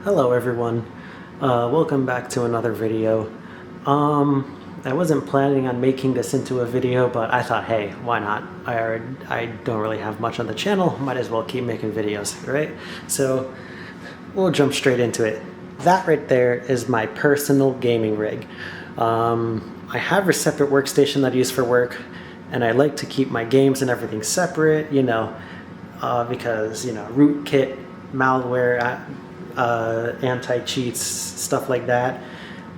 Hello everyone, welcome back to another video. I wasn't planning on making this into a video, but I thought, hey, why not? I don't really have much on the channel, might as well keep making videos, right? So we'll jump straight into it. That right there is my personal gaming rig. I have a separate workstation that I use for work, and I like to keep my games and everything separate, you know, because, you know, rootkit, malware, anti-cheats, stuff like that,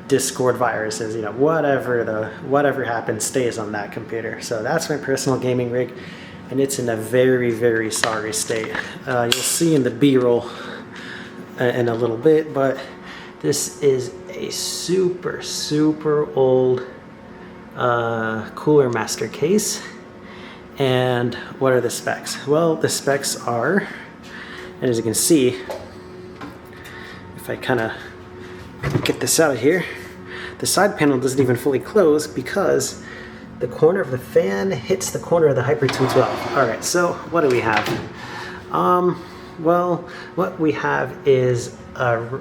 Discord viruses, you know, whatever happens stays on that computer. So that's my personal gaming rig, and it's in a very sorry state. You'll see in the B-roll in a little bit, but this is a super old Cooler Master case. And what are the specs? Well, the specs are, and as you can see, if I kind of get this out of here, the side panel doesn't even fully close because the corner of the fan hits the corner of the Hyper 212. All right, so what do we have? Well, what we have is a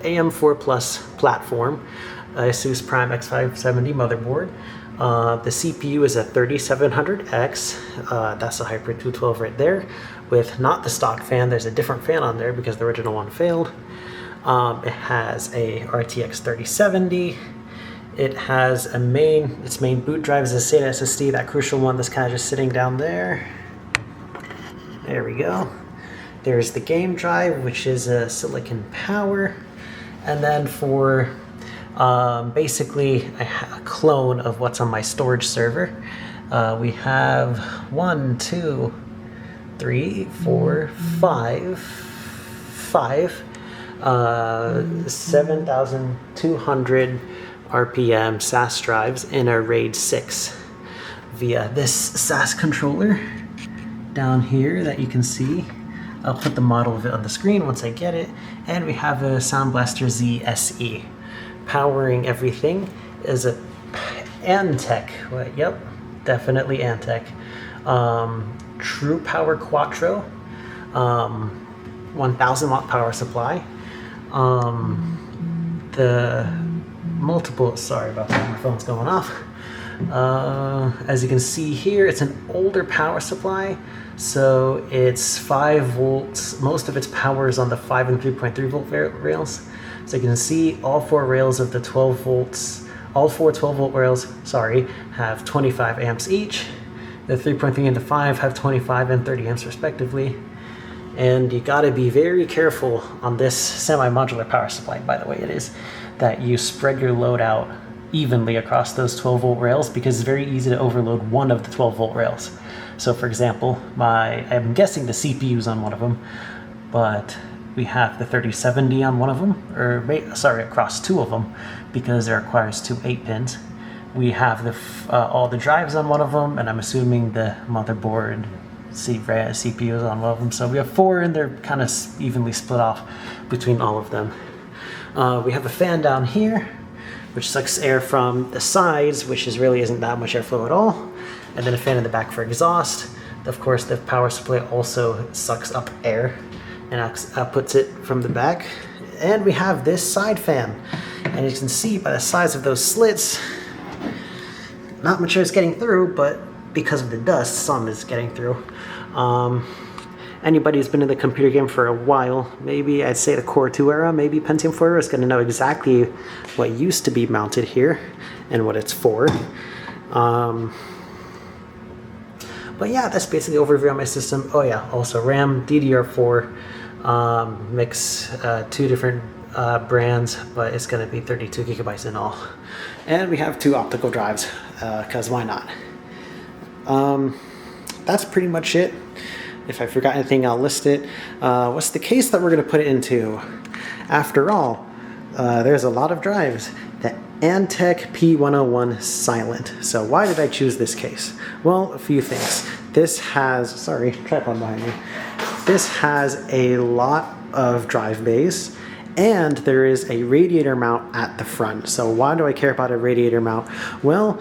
AM4 Plus platform, Asus Prime X570 motherboard. The CPU is a 3700X, that's a Hyper 212 right there, with not the stock fan. There's a different fan on there because the original one failed. It has a RTX 3070. It has its main boot drive is a SATA SSD, that crucial one that's kind of just sitting down there. There we go. There's the game drive, which is a silicon power. And then for basically a clone of what's on my storage server, we have 5 7,200 RPM SAS drives in a RAID 6 via this SAS controller down here that you can see. I'll put the model of it on the screen once I get it. And we have a Sound Blaster Z SE. Powering everything is a ANTEC, yep, definitely ANTEC. TruePower Quattro, 1000 watt power supply. Sorry about that, my phone's going off. As you can see here, it's an older power supply, so it's 5 volts. Most of its power is on the 5 and 3.3 volt rails. So you can see all 4 rails of the 12 volts, all 4 12 volt rails, have 25 amps each. The 3.3 and the 5 have 25 and 30 amps respectively. And you gotta be very careful on this semi-modular power supply, by the way it is, that you spread your load out evenly across those 12 volt rails, because it's very easy to overload one of the 12 volt rails. So for example, I'm guessing the CPU is on one of them, but we have the 3070 on one of them, across 2 of them, because it requires 2 8-pins. We have all the drives on one of them, and I'm assuming the motherboard, CPU is on one of them. So we have 4, and they're kind of evenly split off between all of them. We have a fan down here, which sucks air from the sides, which really isn't that much airflow at all. And then a fan in the back for exhaust. Of course, the power supply also sucks up air and outputs it from the back. And we have this side fan. And you can see by the size of those slits, not much air is getting through, but because of the dust, some is getting through. Anybody who's been in the computer game for a while, maybe I'd say the Core 2 era, maybe Pentium 4 era, is going to know exactly what used to be mounted here and what it's for. But yeah, that's basically the overview of my system. Oh yeah, also RAM, DDR4, mix 2 different brands, but it's going to be 32 gigabytes in all. And we have 2 optical drives, because why not? That's pretty much it. If I forgot anything, I'll list it. What's the case that we're going to put it into? After all, there's a lot of drives. The ANTEC P101 Silent. So why did I choose this case? Well, a few things. This has, tripod behind me. This has a lot of drive bays, and there is a radiator mount at the front. So why do I care about a radiator mount? Well,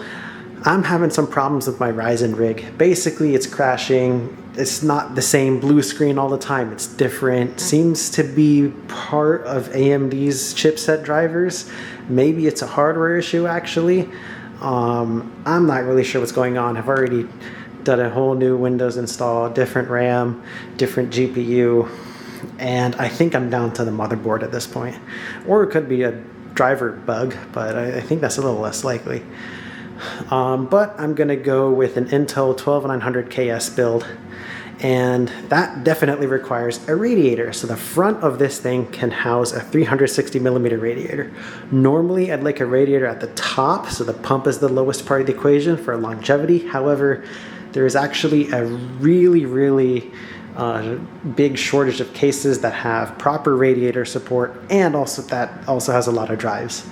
I'm having some problems with my Ryzen rig. Basically, it's crashing. it's not the same blue screen all the time. It's different. Seems to be part of AMD's chipset drivers. Maybe it's a hardware issue actually. I'm not really sure what's going on. I've already done a whole new Windows install, different RAM, different GPU, and I think I'm down to the motherboard at this point. Or it could be a driver bug, but I think that's a little less likely. But I'm gonna go with an Intel 12900KS build, and that definitely requires a radiator. So the front of this thing can house a 360mm radiator. Normally I'd like a radiator at the top, so the pump is the lowest part of the equation for longevity. However, there is actually a really big shortage of cases that have proper radiator support, and also that also has a lot of drives.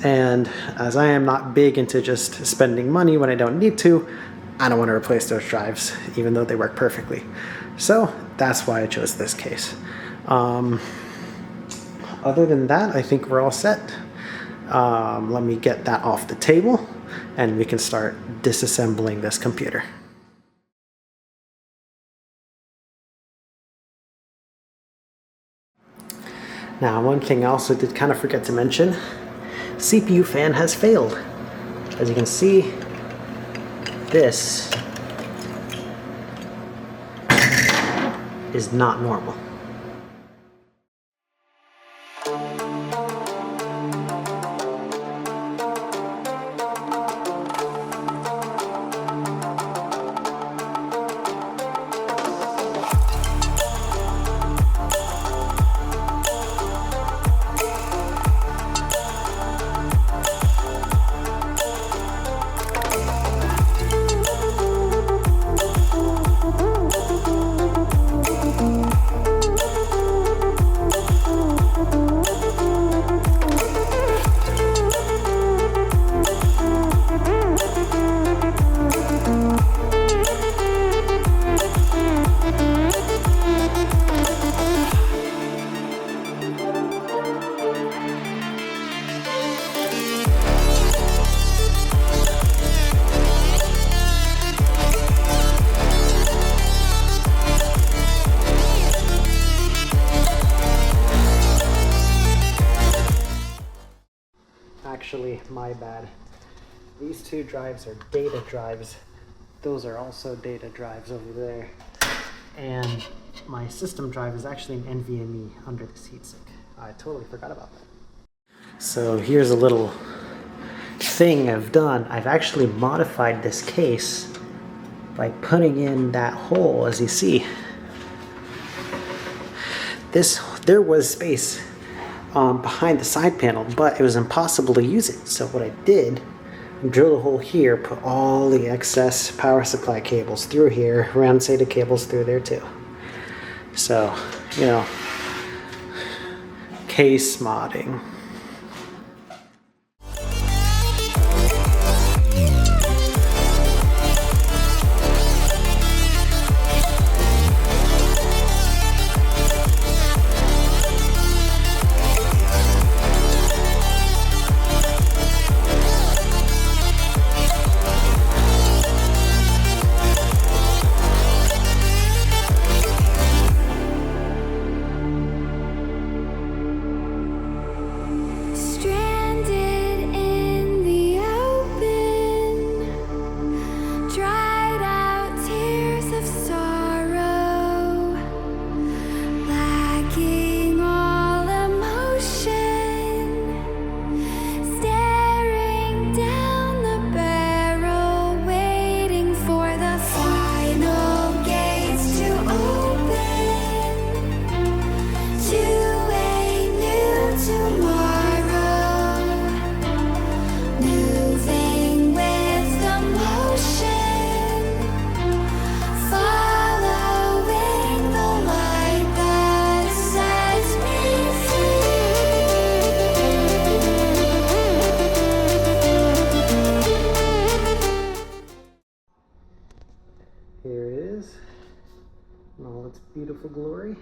And as I am not big into just spending money when I don't need to, I don't want to replace those drives, even though they work perfectly. So that's why I chose this case. Other than that, I think we're all set. Let me get that off the table, and we can start disassembling this computer. Now, one thing I also did kind of forget to mention, CPU fan has failed. As you can see, this is not normal. Actually, my bad. These two drives are data drives. Those are also data drives over there. And my system drive is actually an NVMe under this heatsink. I totally forgot about that. So here's a little thing I've done. I've actually modified this case by putting in that hole, as you see. There was space behind the side panel, but it was impossible to use it. So what I did, drill a hole here, put all the excess power supply cables through here, ran SATA cables through there too. So, you know, case modding. Here it is in all its beautiful glory.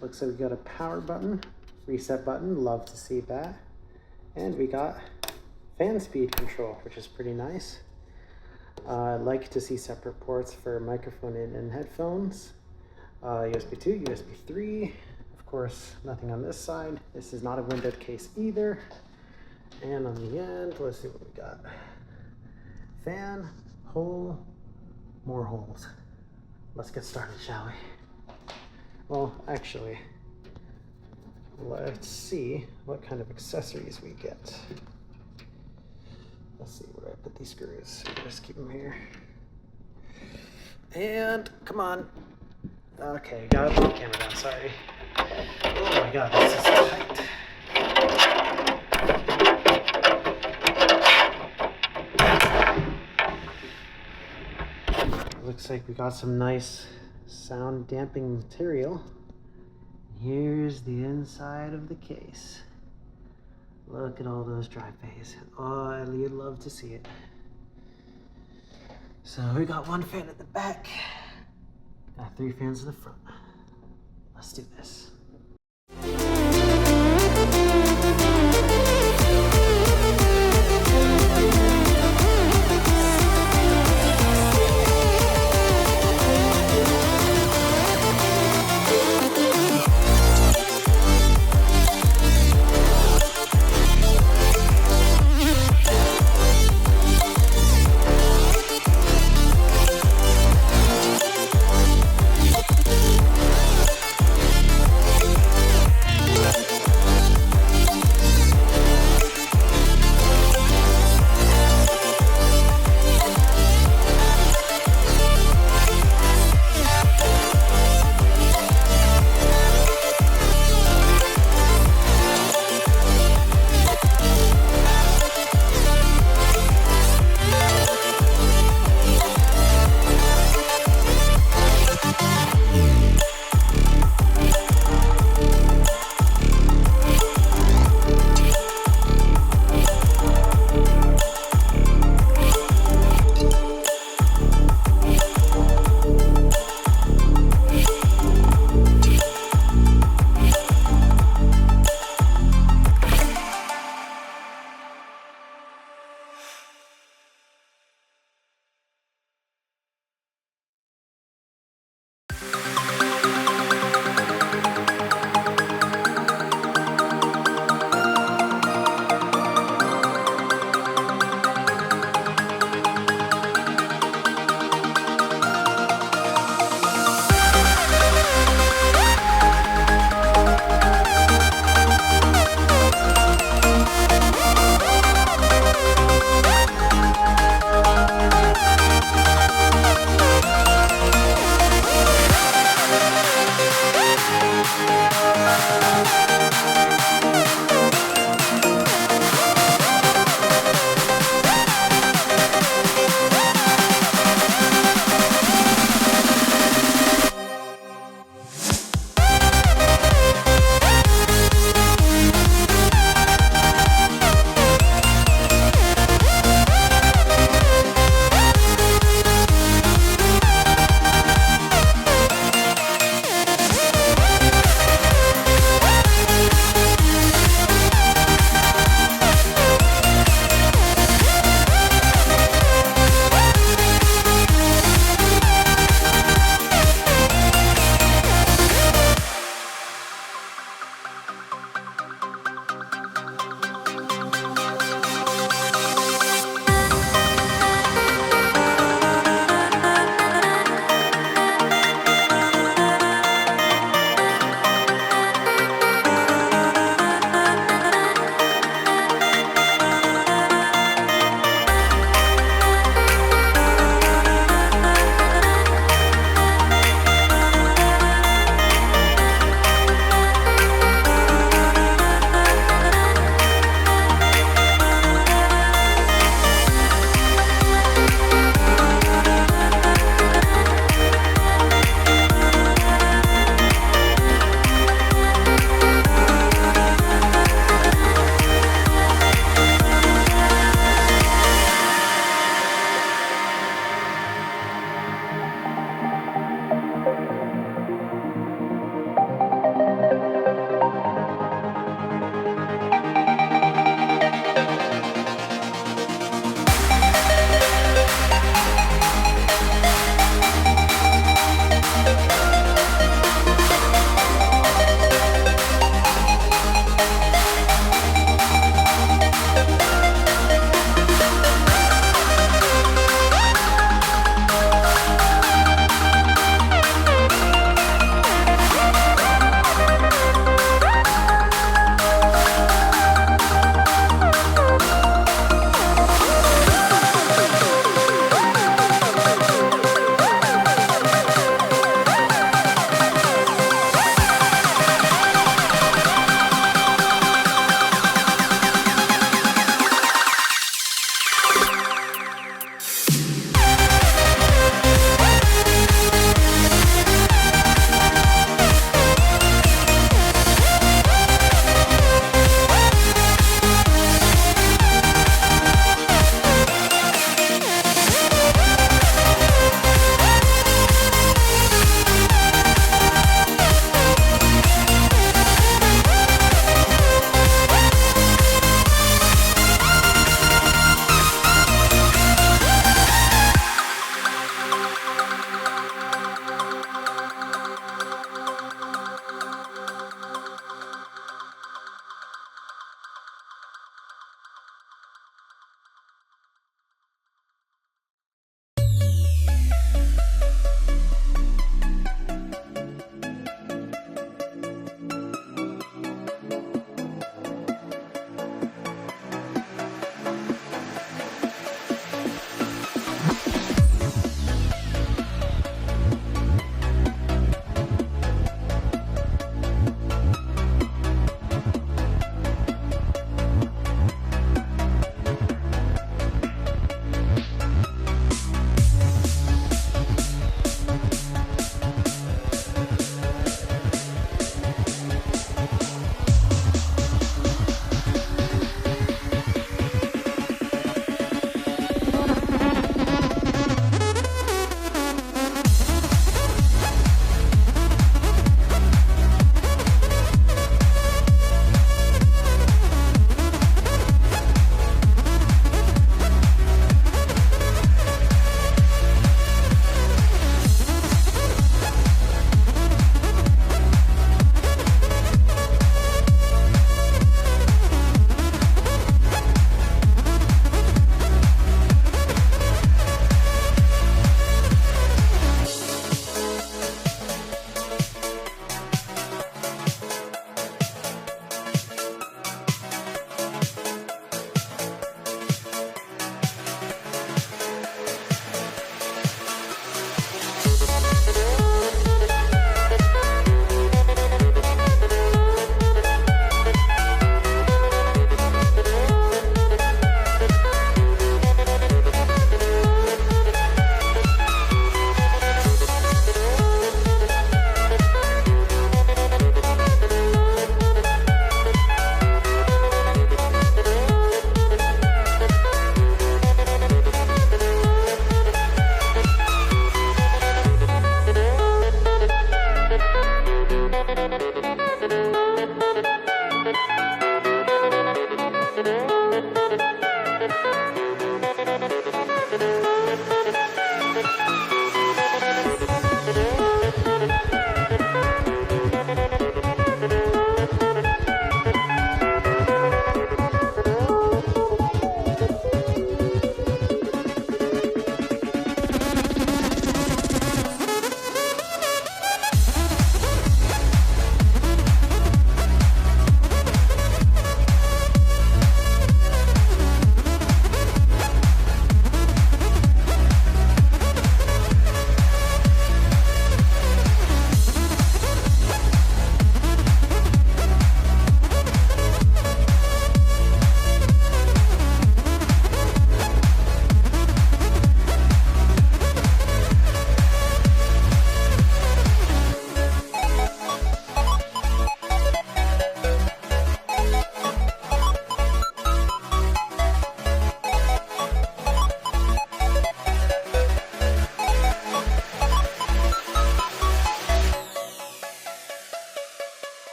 Looks like we got a power button, reset button, love to see that. And we got fan speed control, which is pretty nice. I like to see separate ports for microphone in and headphones. USB 2, USB 3. Of course, nothing on this side. This is not a windowed case either. And on the end, let's see what we got. Fan, hole, more holes. Let's get started, shall we? Well, actually, let's see what kind of accessories we get. Let's see where I put these screws. Just keep them here. And come on. Okay, gotta put the camera down, sorry. Oh my god, this is tight. Looks like we got some nice sound damping material. Here's the inside of the case. Look at all those drive bays. Oh, you'd love to see it. So we got one fan at the back. Got 3 fans in the front. Let's do this.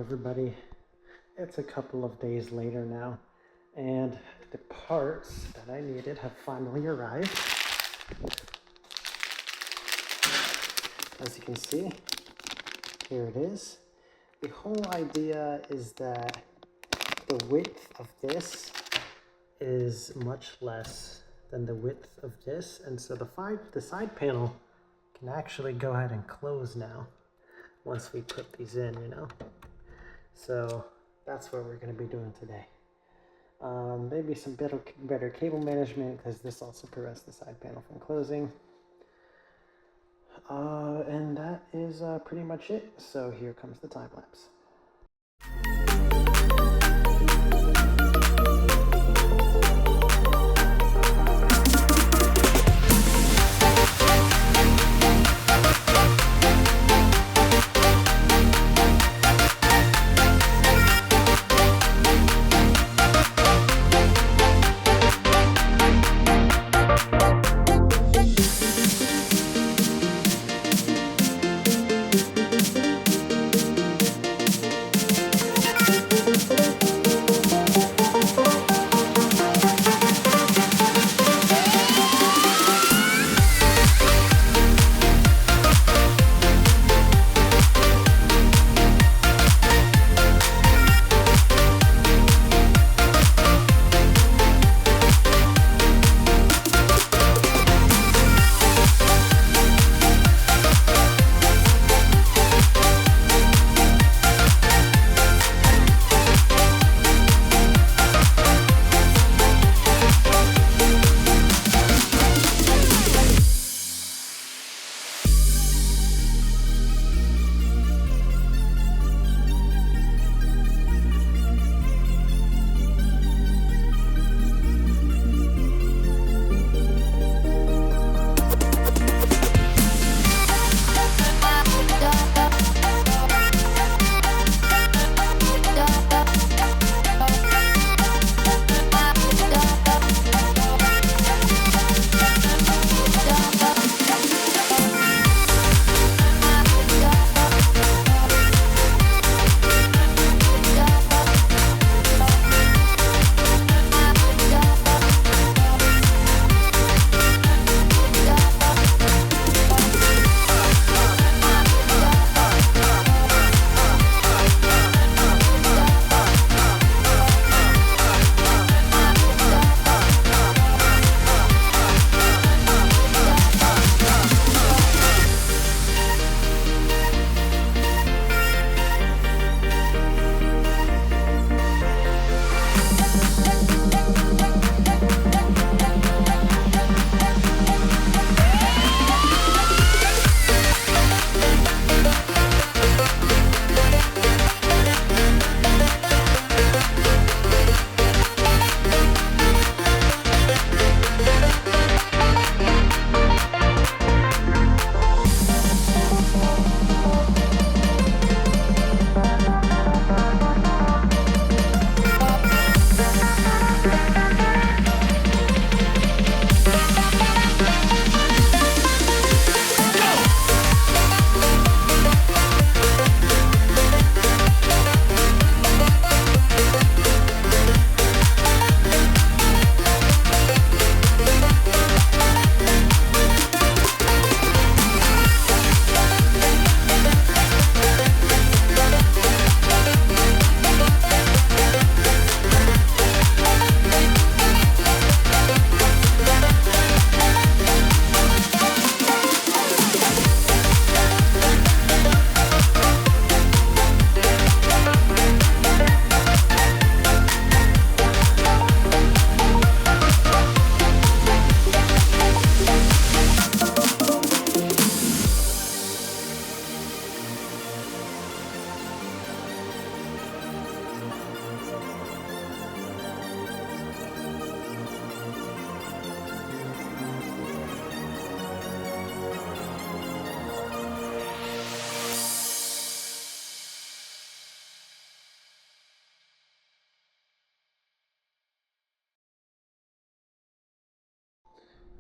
everybody. It's a couple of days later now, and the parts that I needed have finally arrived. As you can see, here it is. The whole idea is that the width of this is much less than the width of this, and so the side panel can actually go ahead and close now once we put these in, you know. So that's what we're going to be doing today. Maybe some better cable management, because this also prevents the side panel from closing. And that is pretty much it. So here comes the time lapse.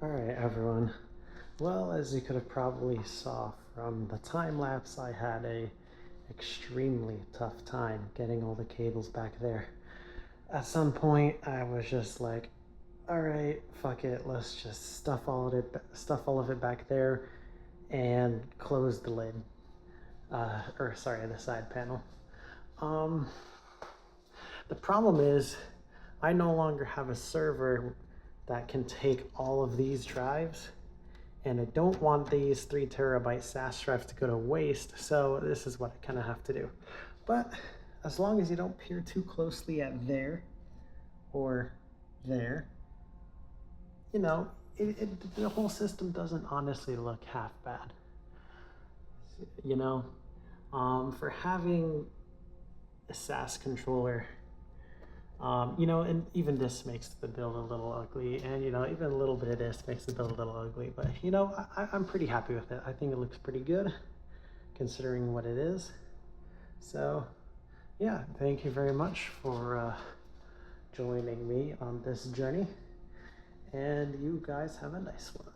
Alright everyone, well, as you could have probably saw from the time lapse, I had a extremely tough time getting all the cables back there. At some point, I was just like, all right, fuck it, let's just stuff all of it back there and close the lid. The side panel. The problem is I no longer have a server that can take all of these drives, and I don't want these 3 terabyte SAS drives to go to waste, so this is what I kind of have to do. But as long as you don't peer too closely at there or there, you know, the whole system doesn't honestly look half bad. You know, for having a SAS controller, you know, and even this makes the build a little ugly, and you know, even a little bit of this makes the build a little ugly, but you know, I'm pretty happy with it. I think it looks pretty good considering what it is. So yeah, thank you very much for joining me on this journey, and you guys have a nice one.